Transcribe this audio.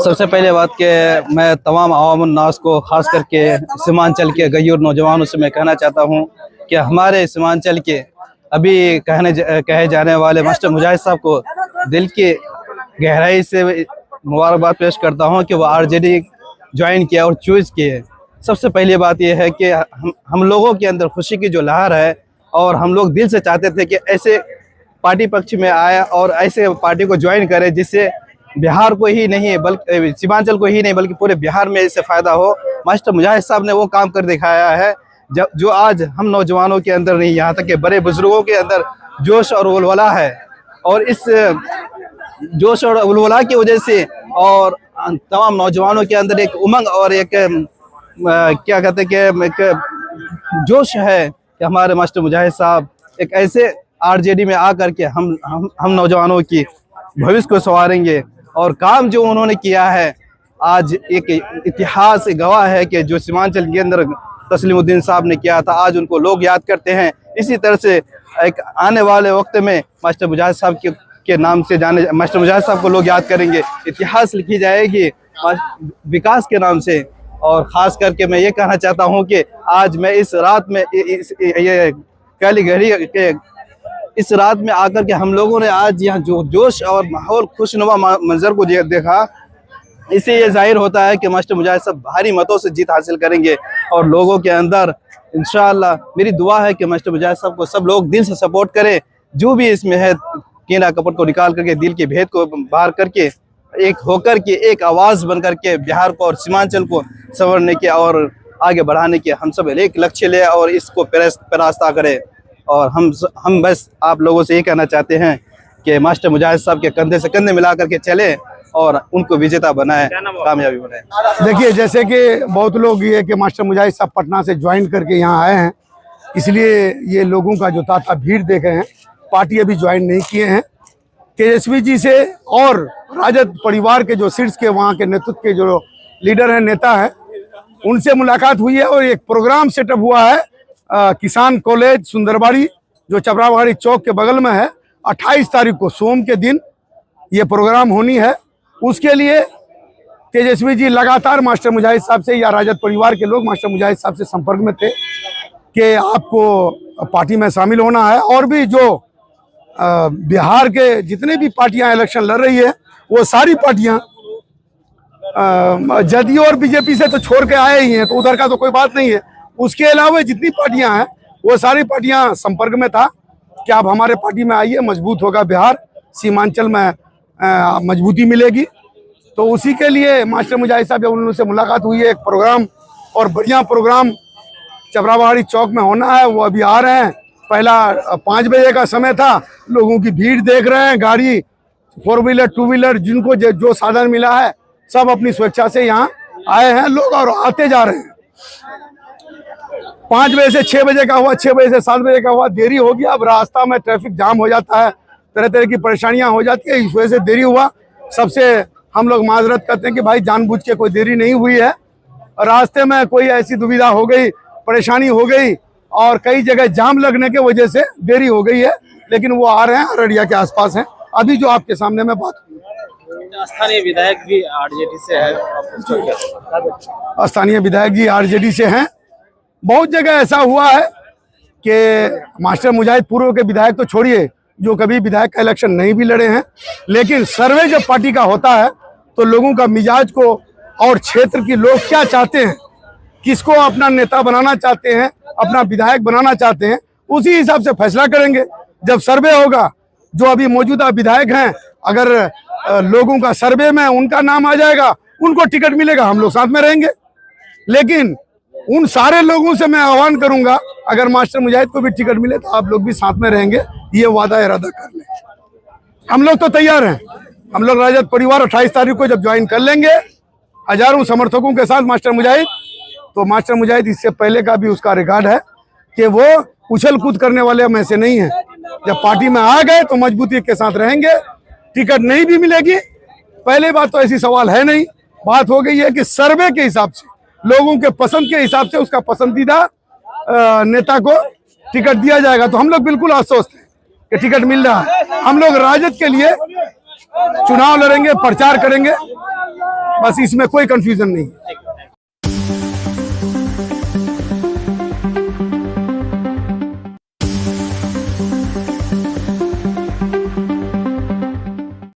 सबसे पहले बात कि मैं तमाम अवाम उन्नास को ख़ास करके सीमांचल के गयूर नौजवानों से मैं कहना चाहता हूँ कि हमारे सीमांचल के अभी कहे जाने वाले मास्टर मुजाहिद साहब को दिल की गहराई से मुबारकबाद पेश करता हूँ कि वो आरजेडी ज्वाइन किया और चूज़ किए। सबसे पहली बात यह है कि हम लोगों के अंदर खुशी की जो लहर है और हम लोग दिल से चाहते थे कि ऐसे पार्टी पक्ष में आए और ऐसे पार्टी को ज्वाइन करें जिससे बिहार को ही नहीं बल्कि सीमांचल को ही नहीं बल्कि पूरे बिहार में इससे फ़ायदा हो। मास्टर मुजाहिद साहब ने वो काम कर दिखाया है जो आज हम नौजवानों के अंदर नहीं, यहाँ तक कि बड़े बुजुर्गों के अंदर जोश और उलवला है। और इस जोश और उलवला की वजह से और तमाम नौजवानों के अंदर एक उमंग और एक क्या कहते हैं कि एक जोश है कि हमारे मास्टर मुजाहिद साहब एक ऐसे आरजेडी में आकर के हम नौजवानों की भविष्य को संवारेंगे। और काम जो उन्होंने किया है आज एक इतिहास गवाह है कि जो सीमांचल के अंदर तस्लीमुद्दीन साहब ने किया था आज उनको लोग याद करते हैं। इसी तरह से एक आने वाले वक्त में मास्टर मुजाहिद साहब के नाम से जाने मास्टर मुजाहिद साहब को लोग याद करेंगे, इतिहास लिखी जाएगी विकास के नाम से। और ख़ास करके मैं ये कहना चाहता हूँ कि आज मैं इस रात में ये काली घड़ी के इस रात में आकर के हम लोगों ने आज यहाँ जो जोश और माहौल खुशनुमा मंजर को देखा, इससे ये जाहिर होता है कि मास्टर मुजाहिद साहब भारी मतों से जीत हासिल करेंगे। और लोगों के अंदर इंशाअल्लाह मेरी दुआ है कि मास्टर मुजाहिद साहब को सब लोग दिल से सपोर्ट करें। जो भी इसमें है कीना कपट को निकाल करके दिल के भेद को बाहर करके एक होकर के एक आवाज़ बन करके बिहार को और सीमांचल को संवरने के और आगे बढ़ाने के हम सब एक लक्ष्य ले और इसको परास्ता करें। और हम बस आप लोगों से ये कहना चाहते हैं कि मास्टर मुजाहिद साहब के कंधे से कंधे मिला करके चले और उनको विजेता बनाए, कामयाबी बनाए। देखिए, जैसे कि बहुत लोग ये कि मास्टर मुजाहिद साहब पटना से ज्वाइन करके यहाँ आए हैं, इसलिए ये लोगों का जो ताता भीड़ देखे हैं, पार्टी अभी ज्वाइन नहीं किए हैं। तेजस्वी जी से और राजद परिवार के जो शीर्ष के वहाँ के नेतृत्व के जो लीडर हैं, नेता हैं, उनसे मुलाकात हुई है और एक प्रोग्राम सेटअप हुआ है किसान कॉलेज सुंदरबाड़ी जो चपराबाड़ी चौक के बगल में है। 28 तारीख को सोम के दिन ये प्रोग्राम होनी है। उसके लिए तेजस्वी जी लगातार मास्टर मुजाहिद साहब से या राजद परिवार के लोग मास्टर मुजाहिद साहब से संपर्क में थे कि आपको पार्टी में शामिल होना है। और भी जो बिहार के जितने भी पार्टियां इलेक्शन लड़ रही है वो सारी पार्टियां जदयू और बीजेपी से तो छोड़ के आए ही हैं, तो उधर का तो कोई बात नहीं है। उसके अलावा जितनी पार्टियां हैं वो सारी पार्टियां संपर्क में था कि आप हमारे पार्टी में आइए, मजबूत होगा बिहार, सीमांचल में मजबूती मिलेगी। तो उसी के लिए मास्टर मुजाहिद साहब जब उनसे मुलाकात हुई है, एक प्रोग्राम और बढ़िया प्रोग्राम चपराबाड़ी चौक में होना है, वो अभी आ रहे हैं। पहला 5 बजे का समय था, लोगों की भीड़ देख रहे हैं, गाड़ी 4 व्हीलर 2 व्हीलर जिनको जो साधन मिला है सब अपनी स्वेच्छा से यहाँ आए हैं लोग और आते जा रहे हैं। 5 बजे से 6 बजे का हुआ, 6 बजे से 7 बजे का हुआ, देरी हो गया। अब रास्ता में ट्रैफिक जाम हो जाता है, तरह तरह की परेशानियां हो जाती है, इस वजह से देरी हुआ। सबसे हम लोग माजरत करते हैं कि भाई जानबूझ के कोई देरी नहीं हुई है, रास्ते में कोई ऐसी दुविधा हो गई, परेशानी हो गई और कई जगह जाम लगने के वजह से देरी हो गई है। लेकिन वो आ रहे हैं, अररिया के आसपास हैं। अभी जो आपके सामने में बात हुई, स्थानीय विधायक भी आरजेडी से है, स्थानीय विधायक जी आरजेडी से हैं। बहुत जगह ऐसा हुआ है कि मास्टर मुजाहिद पूर्व के विधायक तो छोड़िए, जो कभी विधायक का इलेक्शन नहीं भी लड़े हैं, लेकिन सर्वे जब पार्टी का होता है तो लोगों का मिजाज को और क्षेत्र के लोग क्या चाहते हैं, किसको अपना नेता बनाना चाहते हैं, अपना विधायक बनाना चाहते हैं, उसी हिसाब से फैसला करेंगे। जब सर्वे होगा, जो अभी मौजूदा विधायक हैं, अगर लोगों का सर्वे में उनका नाम आ जाएगा, उनको टिकट मिलेगा, हम लोग साथ में रहेंगे। लेकिन उन सारे लोगों से मैं आह्वान करूंगा, अगर मास्टर मुजाहिद को भी टिकट मिले तो आप लोग भी साथ में रहेंगे, ये वादा इरादा कर लें। हम लोग तो तैयार हैं। हम लोग राजद परिवार 28 तारीख को जब ज्वाइन कर लेंगे हजारों समर्थकों के साथ मास्टर मुजाहिद, तो मास्टर मुजाहिद इससे पहले का भी उसका रिकॉर्ड है कि वो उछल कूद करने वाले में से नहीं है। जब पार्टी में आ गए तो मजबूती के साथ रहेंगे। टिकट नहीं भी मिलेगी, पहले बात तो ऐसी सवाल है नहीं, बात हो गई है कि सर्वे के हिसाब से, लोगों के पसंद के हिसाब से उसका पसंदीदा नेता को टिकट दिया जाएगा। तो हम लोग बिल्कुल आश्वस्त हैं कि टिकट मिल रहा है। हम लोग राजद के लिए चुनाव लड़ेंगे, प्रचार करेंगे, बस इसमें कोई कंफ्यूजन नहीं है।